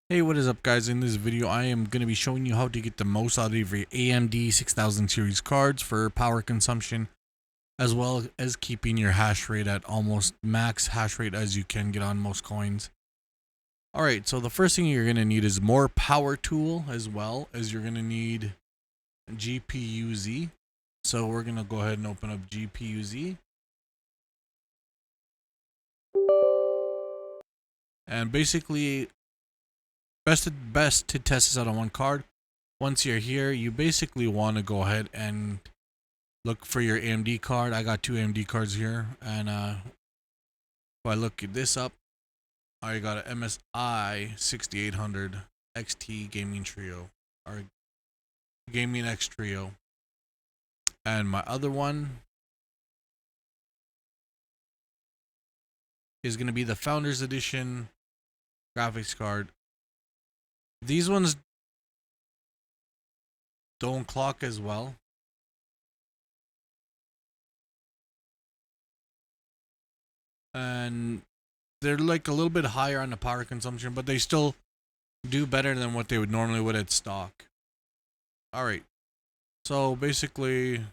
Hey, what is up guys? In this video I am going to be showing you how to get the most out of your AMD 6000 series cards for power consumption, as well as keeping your hash rate at almost max hash rate as you can get on most coins. Alright, so the first thing you're going to need is more power tool, as well as you're going to need GPU-Z. So we're going to go ahead and open up GPU-Z. And basically, best to test this out on one card. Once you're here, you basically want to go ahead and look for your AMD card. I got two AMD cards here, and if I look this up, I got an MSI 6800 XT Gaming Trio, or Gaming X Trio, and my other one is going to be the Founders Edition graphics card. These ones don't clock as well. And they're like a little bit higher on the power consumption, but they still do better than what they would normally would at stock. Alright, so basically,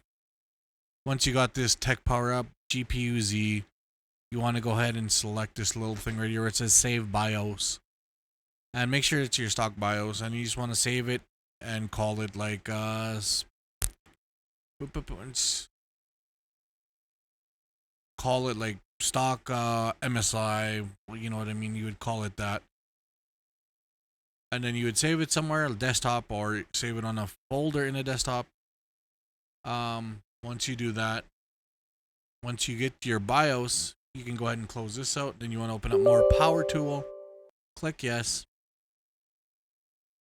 once you got this tech power up, GPU-Z, you want to go ahead and select this little thing right here where it says save BIOS. And make sure it's your stock BIOS, and you just want to save it and call it like call it like stock MSI, you know what I mean, you would call it that. And then you would save it somewhere, a desktop, or save it on a folder in a desktop. Once you do that, once you get to your BIOS, you can go ahead and close this out. Then you want to open up more power tool, click yes.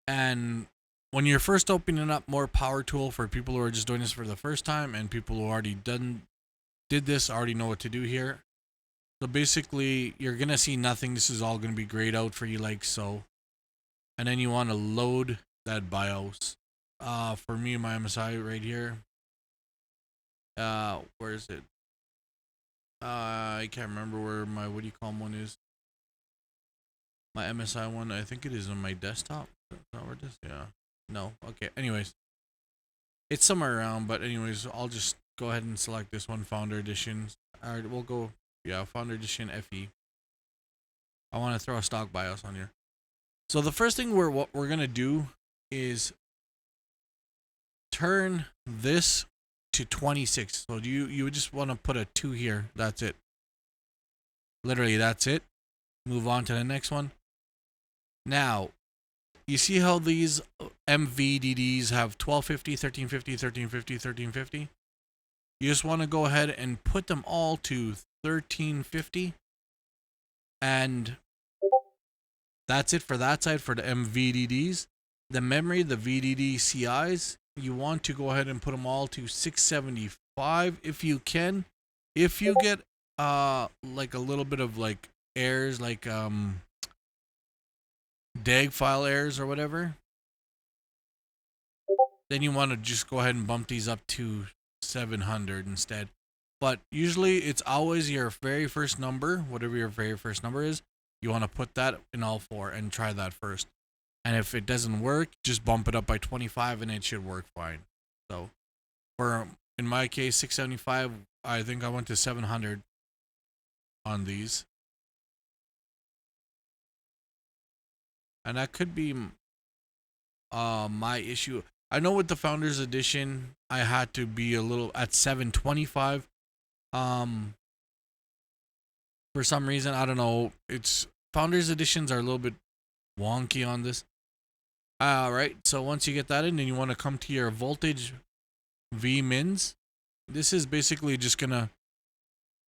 And when you're first opening up more power tool, for people who are just doing this for the first time and people who already did this already know what to do here. So basically, you're gonna see nothing. This is all gonna be grayed out for you like so. And then you want to load that BIOS. For me, my MSI right here. Where is it? I can't remember where my what do you call them one is. My MSI one, I think it is on my desktop. Is that where it is? Yeah. No. Okay. Anyways, it's somewhere around. But anyways, I'll just go ahead and select this one, Founder Edition. All right, we'll go. Yeah, Founder Edition FE. I want to throw a stock BIOS on here. So the first thing what we're gonna do is turn this to 26. So you would just want to put a 2 here. That's it. Literally, that's it. Move on to the next one. Now, you see how these MVDDs have 1250, 1350, 1350, 1350? You just want to go ahead and put them all to 1350. And that's it for that side for the MVDDs. The memory, the VDD CIs, you want to go ahead and put them all to 675 if you can. If you get like a little bit of like errors, like DAG file errors or whatever, then you want to just go ahead and bump these up to 700 instead. But usually it's always your very first number, whatever your very first number is, you want to put that in all four and try that first. And if it doesn't work, just bump it up by 25 and it should work fine. So for, in my case, 675, I think I went to 700 on these. And that could be my issue. I know with the Founders Edition, I had to be a little at 725. For some reason, I don't know. It's Founders Editions are a little bit wonky on this. Right. So once you get that in, then you want to come to your voltage V mins. This is basically just gonna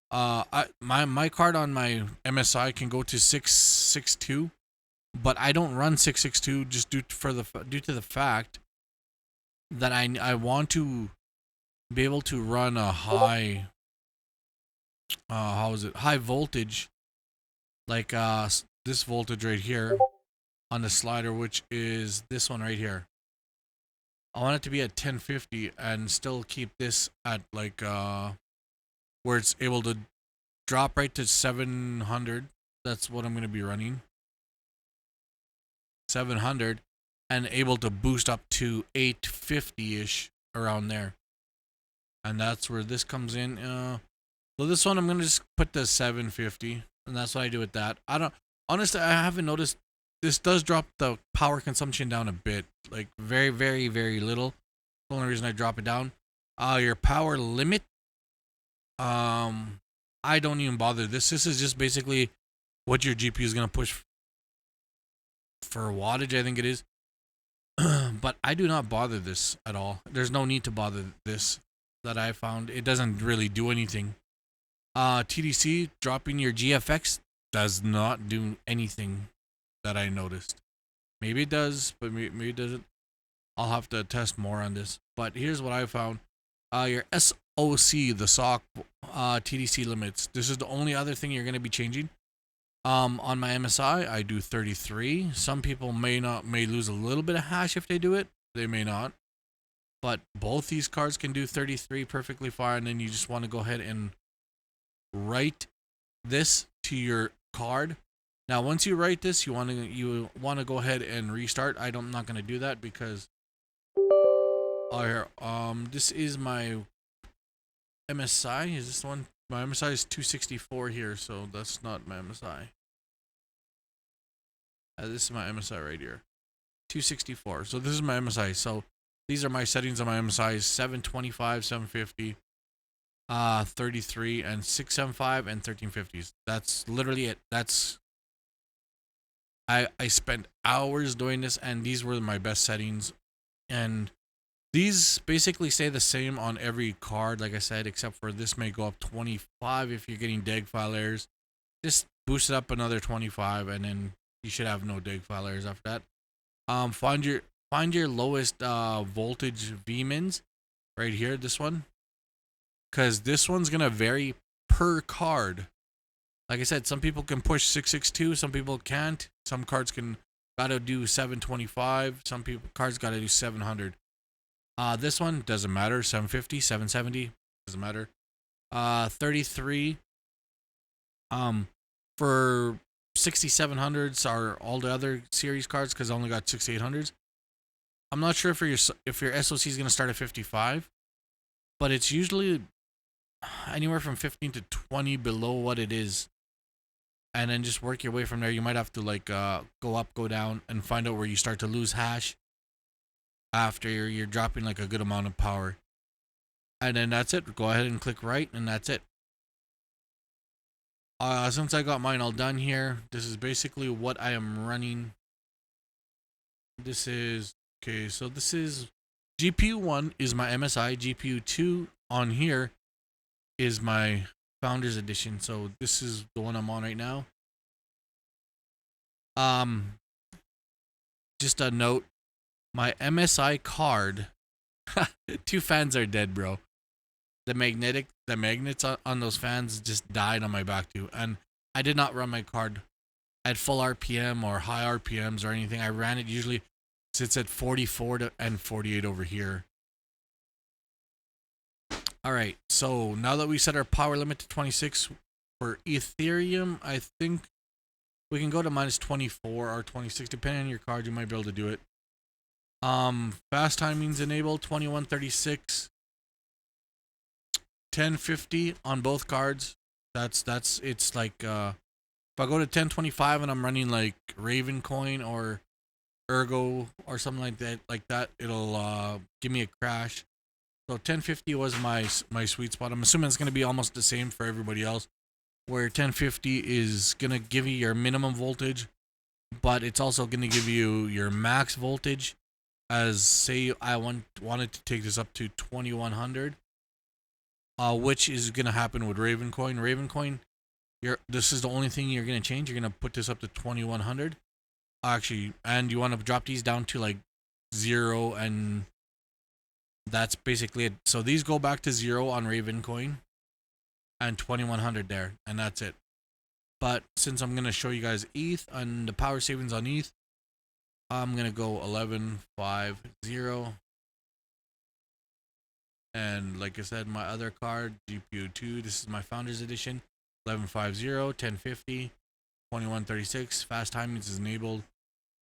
my card on my MSI can go to 662, but I don't run 662 just due to the fact that I want to be able to run a high high voltage, like this voltage right here on the slider, which is this one right here. I want it to be at 1050 and still keep this at like where it's able to drop right to 700. That's what I'm going to be running. 700 and able to boost up to 850-ish around there. And that's where this comes in. So this one I'm gonna just put the 750, and that's what I do with that. I don't honestly, I haven't noticed. This does drop the power consumption down a bit, like very, very, very little. The only reason I drop it down. Your power limit. I don't even bother. This is just basically what your GPU is gonna push for wattage. I think it is. But I do not bother this at all. There's no need to bother this that I found. It doesn't really do anything. TDC dropping your GFX does not do anything that I noticed. Maybe it does, but maybe it doesn't. I'll have to test more on this. But here's what I found. Your SOC, the SOC TDC limits. This is the only other thing you're going to be changing. On my MSI, I do 33. Some people may lose a little bit of hash if they do it. They may not. But both these cards can do 33 perfectly fine. And then you just want to go ahead and write this to your card. Now, once you write this, you want to go ahead and restart. I'm not going to do that because this is my MSI. Is this one? My MSI is 264 here, so that's not my MSI. This is my MSI right here, 264. So this is my MSI. So these are my settings on my MSI: 725, 750, 33, and 675 and 1350s. That's literally it. I spent hours doing this, and these were my best settings. And these basically stay the same on every card, like I said, except for this may go up 25 if you're getting DEG file errors. Just boost it up another 25, and then you should have no DEG file errors after that. Find your lowest voltage VMINs right here, this one, because this one's gonna vary per card. Like I said, some people can push 662, some people can't. Some cards gotta do 725, some cards gotta do 700. This one doesn't matter. 750, 770 doesn't matter. 33. For 6700s are all the other series cards because I only got 6800s. I'm not sure if your SoC is gonna start at 55, but it's usually anywhere from 15 to 20 below what it is, and then just work your way from there. You might have to go up, go down, and find out where you start to lose hash after you're dropping like a good amount of power. And then that's it. Go ahead and click right, and that's it. Since I got mine all done here, this is basically what I am running. This is okay. So this is GPU 1 is my MSI. GPU 2 on here is my Founders Edition. So this is the one I'm on right now. Just a note. My MSI card, 2 fans are dead, bro. The magnets on those fans just died on my back too. And I did not run my card at full RPM or high RPMs or anything. I ran it usually sits at 44 and 48 over here. All right, so now that we set our power limit to 26 for Ethereum, I think we can go to minus 24 or 26, depending on your card. You might be able to do it. Fast timings enabled 2136, 1050 on both cards. That's it's like if I go to 1025 and I'm running like Raven Coin or Ergo or something like that, it'll give me a crash. So 1050 was my sweet spot. I'm assuming it's gonna be almost the same for everybody else, where 1050 is gonna give you your minimum voltage, but it's also gonna give you your max voltage. As say I wanted to take this up to 2100, which is gonna happen with Ravencoin. Ravencoin, this is the only thing you're gonna change. You're gonna put this up to 2100, actually, and you want to drop these down to like 0, and that's basically it. So these go back to 0 on Ravencoin, and 2100 there, and that's it. But since I'm gonna show you guys ETH and the power savings on ETH, I'm gonna go 1150, and like I said, my other card GPU 2. This is my Founders Edition. 1150, 1050, 2136. Fast timings is enabled.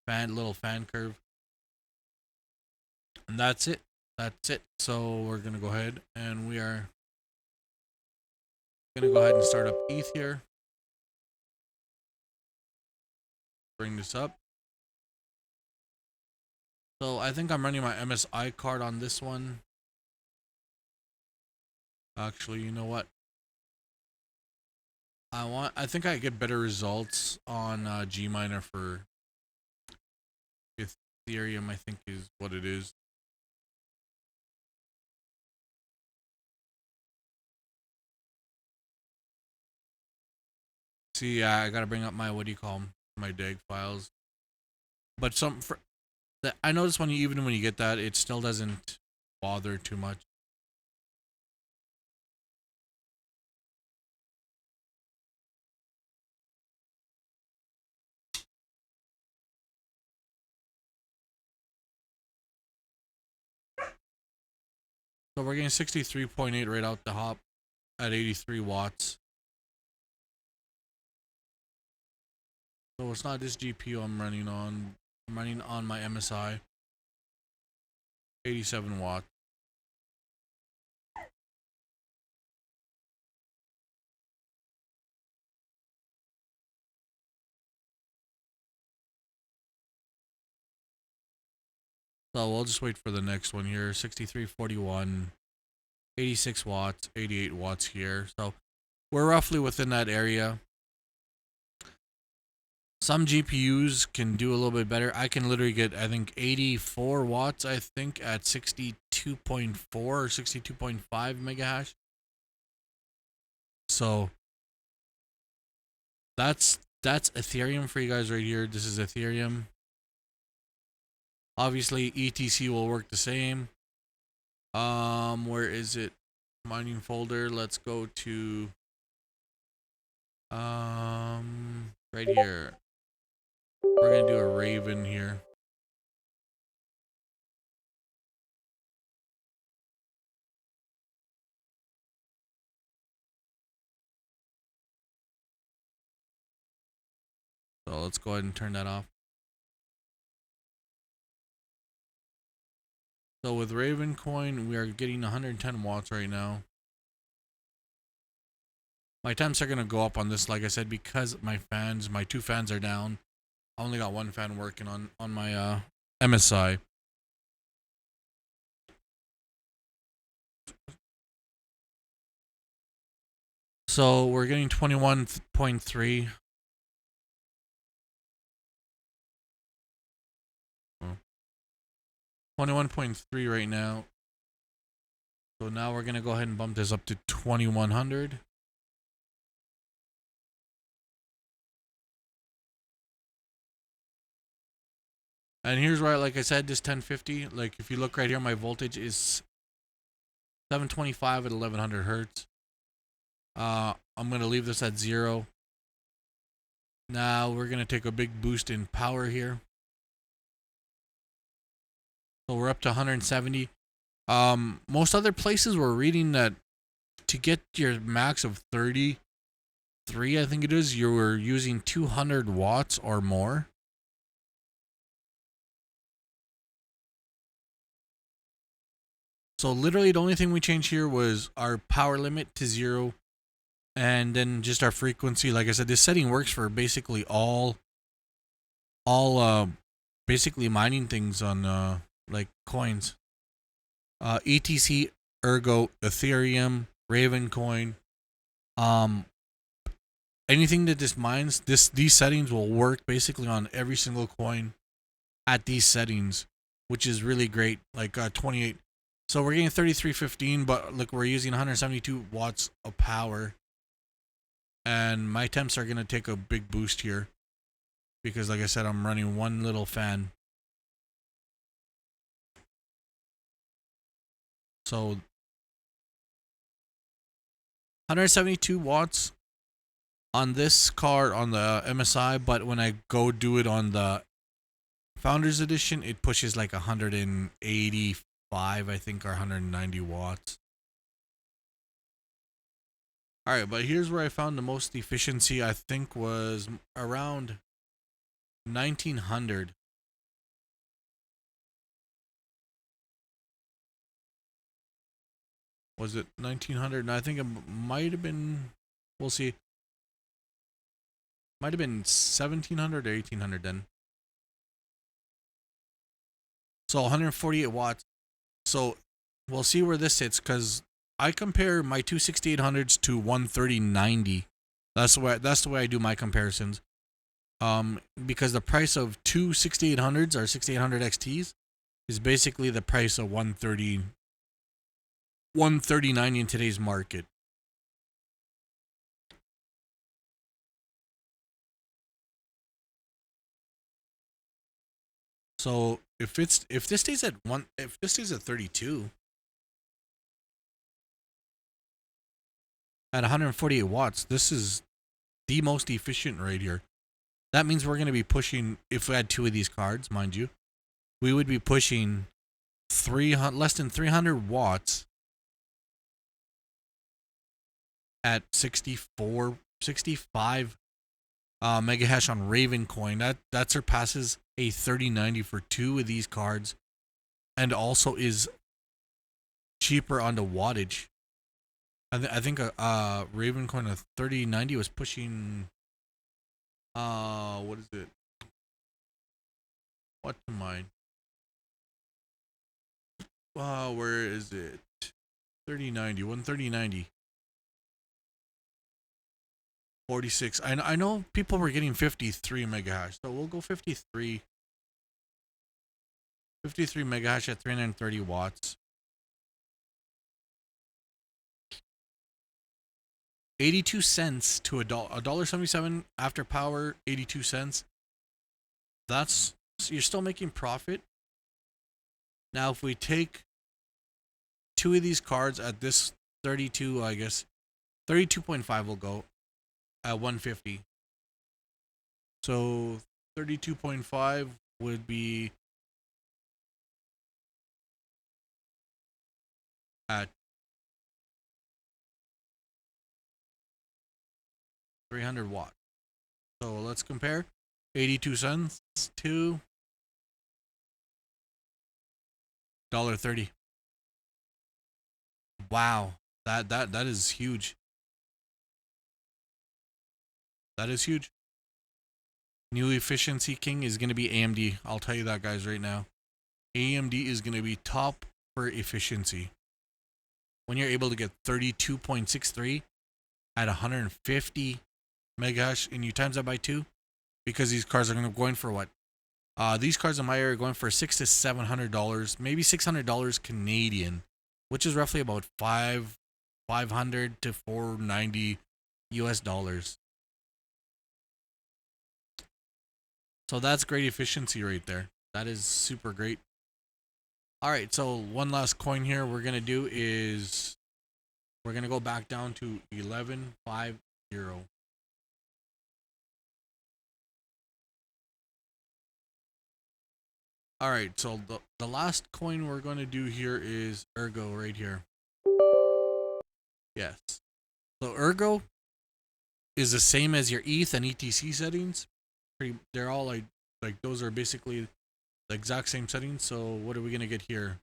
little fan curve. And that's it. That's it. So we're gonna go ahead and we are gonna go ahead and start up ETH here. Bring this up. So I think I'm running my MSI card on this one. Actually, you know what? I think I get better results on Gminer for Ethereum, I think is what it is. See, I gotta bring up my, what do you call them? My DAG files. But I notice even when you get that, it still doesn't bother too much. So we're getting 63.8 right out the hop at 83 watts. So it's not this GPU I'm running on. I'm running on my MSI. 87 watts. So we'll just wait for the next one here. 6341, 86 watts, 88 watts here. So we're roughly within that area. Some GPUs can do a little bit better. I can literally get, I think, 84 watts, I think, at 62.4 or 62.5 mega hash. So that's Ethereum for you guys right here. This is Ethereum. Obviously, ETC will work the same. Where is it? Mining folder. Let's go to right here. We're gonna do a Raven here. So let's go ahead and turn that off. So with Raven coin, we are getting 110 watts right now. My temps are gonna go up on this, like I said, because my two fans are down. I only got one fan working on my MSI. So we're getting 21.3. 21.3 right now. So now we're gonna go ahead and bump this up to 2100. And here's where, like I said, this 1050, like if you look right here, my voltage is 725 at 1100 hertz. I'm gonna leave this at 0. Now we're gonna take a big boost in power here. So we're up to 170. Most other places were reading that to get your max of 33, I think it is, you were using 200 watts or more. So literally the only thing we changed here was our power limit to 0 and then just our frequency. Like I said, this setting works for basically all basically mining things on like coins. ETC, Ergo, Ethereum, Raven coin, anything that this mines, these settings will work basically on every single coin at these settings, which is really great. Like 28. So we're getting 3315, but look, we're using 172 watts of power. And my temps are gonna take a big boost here. Because like I said, I'm running one little fan. So 172 watts on this card on the MSI, but when I go do it on the Founders Edition, it pushes like 185, I think, or 190 watts. Alright, but here's where I found the most efficiency, I think was around 1900. Was it 1900? I think it might have been. We'll see. Might have been 1700 or 1800 then. So 148 watts. So we'll see where this sits because I compare my two 6800s to 13090. That's the way I do my comparisons. Because the price of two 6800s or 6800 XTs is basically the price of 139 in today's market. So if this stays at 32 at 148 watts, this is the most efficient right here. That means we're going to be pushing, if we had two of these cards, mind you, we would be pushing less than 300 watts at 65 mega hash on Raven coin. That surpasses a 3090 for two of these cards, and also is cheaper on the wattage. I think a Raven coin of 3090 was pushing what is it? What to mine? Where is it? 3090, 13090. 46. I know people were getting 53 mega hash, so we'll go 53. 53 mega hash at 330 watts. 82 cents to $1.77 after power, 82 cents. That's, so you're still making profit. Now if we take two of these cards at this 32, I guess 32.5 will go at 150. So 32.5 would be at 300 watts. So let's compare 82 cents to $1.30. Wow, that is huge. That is huge. New efficiency king is going to be AMD. I'll tell you that, guys, right now. AMD is going to be top for efficiency. When you're able to get 32.63 at 150 megahash and you times that by 2, because these cards are going for what? These cards in my area are going for $600 to $700, maybe $600 Canadian, which is roughly about 500 to 490 US dollars. So that's great efficiency right there. That is super great. All right, so one last coin here we're going to do is we're going to go back down to 1150. All right, so the last coin we're going to do here is Ergo right here. Yes. So Ergo is the same as your ETH and ETC settings. They're all like those are basically the exact same settings. So what are we going to get here?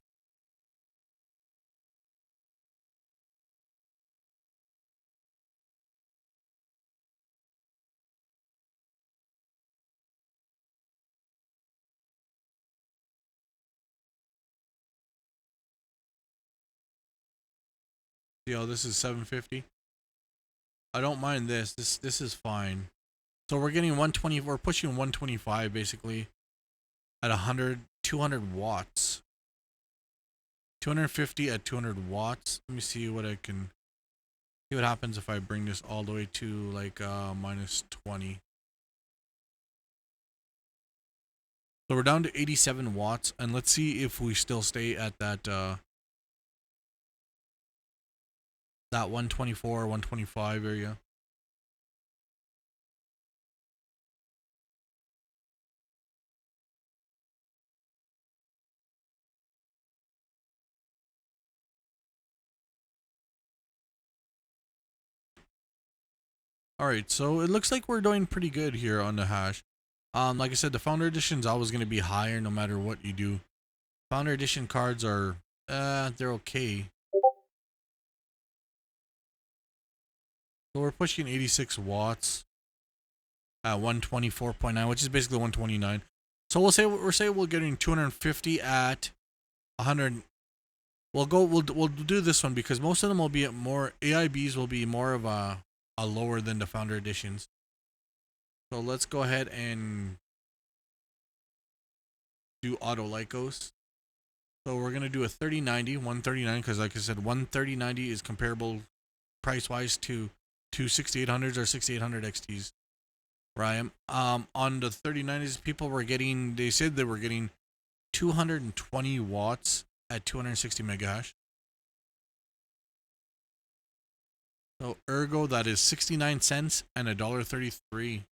Yo, this is 750. I don't mind this. This is fine. So we're getting 120. We're pushing 125 basically at 200 watts. 250 at 200 watts. Let me see what I can see what happens if I bring this all the way to like minus 20. So we're down to 87 watts, and let's see if we still stay at that 124, 125 area. All right, so it looks like we're doing pretty good here on the hash. Like I said, the Founder Edition is always going to be higher no matter what you do. Founder Edition cards are, they're okay. So we're pushing 86 watts at 124.9, which is basically 129. So we're getting 250 at 100. We'll do this one because most of them will be at more AIBs will be more of a lower than the founder editions. So let's go ahead and do auto Lycos. So we're gonna do a 3090, 139, because like I said, 13090 is comparable price wise to 6800s or 6800 XTs. Right. On the 3090s, they said they were getting 220 watts at 260 megahash. So ergo, that is 69 cents and $1.33.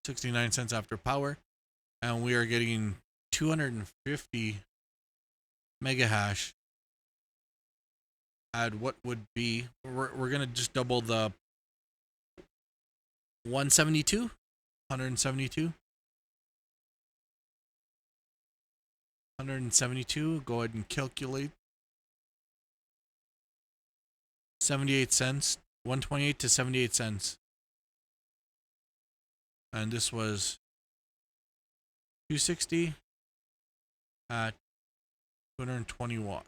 69 cents after power. And we are getting 250 megahash at what would be, we're going to just double the 172. Go ahead and calculate. 78 cents. 128 to 78 cents. And this was 260 at 220 watts.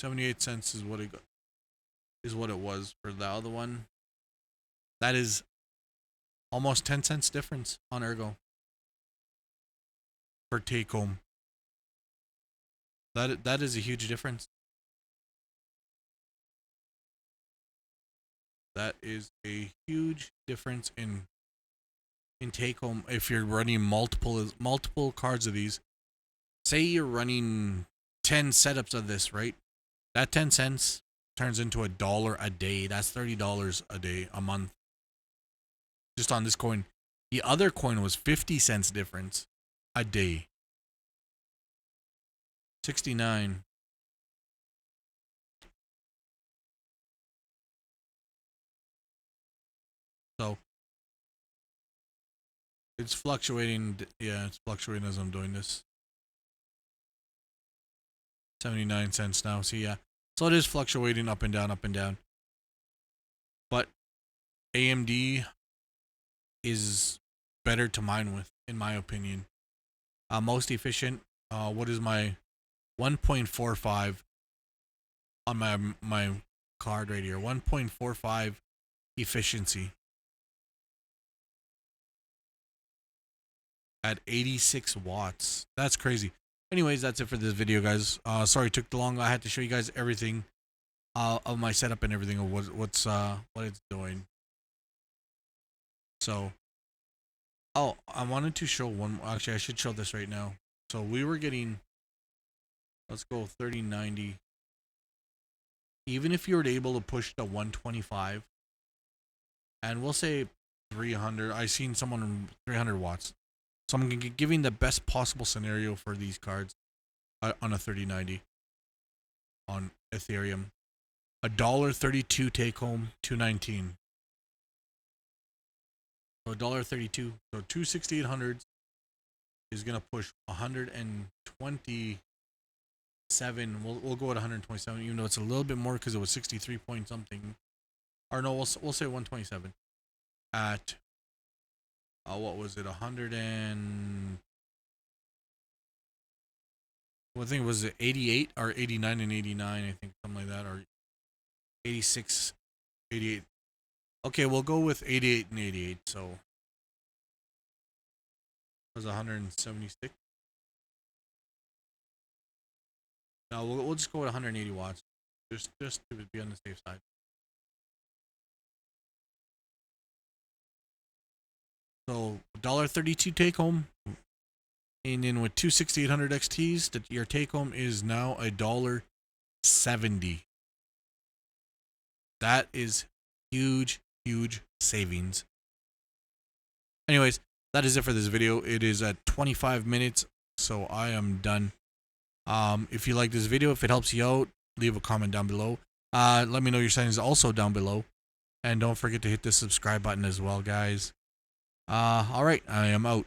78 cents is what it was for the other one. That is almost 10 cents difference on Ergo for take home. That is a huge difference. That is a huge difference in take home if you're running multiple cards of these. Say you're running 10 setups of this, right? That 10 cents turns into $1 a day. That's $30 a day, a month. Just on this coin. The other coin was 50 cents difference a day. 69. So it's fluctuating. Yeah, it's fluctuating as I'm doing this. 79 cents now. So yeah. So it is fluctuating up and down, up and down. But AMD is better to mine with, in my opinion. Most efficient. What is my 1.45 on my card right here? 1.45 efficiency at 86 watts. That's crazy. Anyways, that's it for this video, guys. Sorry it took too long. I had to show you guys everything of my setup and everything of what it's doing. So, oh, I wanted to show one. Actually, I should show this right now. So we were getting, let's go 3090. Even if you were able to push the 125, and we'll say 300. I seen someone 300 watts. So I'm giving the best possible scenario for these cards on a 3090 on Ethereum. $1.32 take home, 219. So $1.32. So 26800s is gonna push 127. We'll go at 127, even though it's a little bit more because it was 63 point something. Or no, we'll say 127 at what was it? 100 and well, I think it was 88 or 89 and 89. I think something like that, or 86, 88. Okay, we'll go with 88 and 88. So it was 176. No, we'll just go with 180 watts, just to be on the safe side. So $1.32 take home, and then with 26800 XTs, your take home is now $1.70. That is huge savings. Anyways, that is it for this video. It is at 25 minutes, so I am done. If you like this video, if it helps you out, leave a comment down below. Let me know your settings also down below, and don't forget to hit the subscribe button as well, guys. All right, I am out.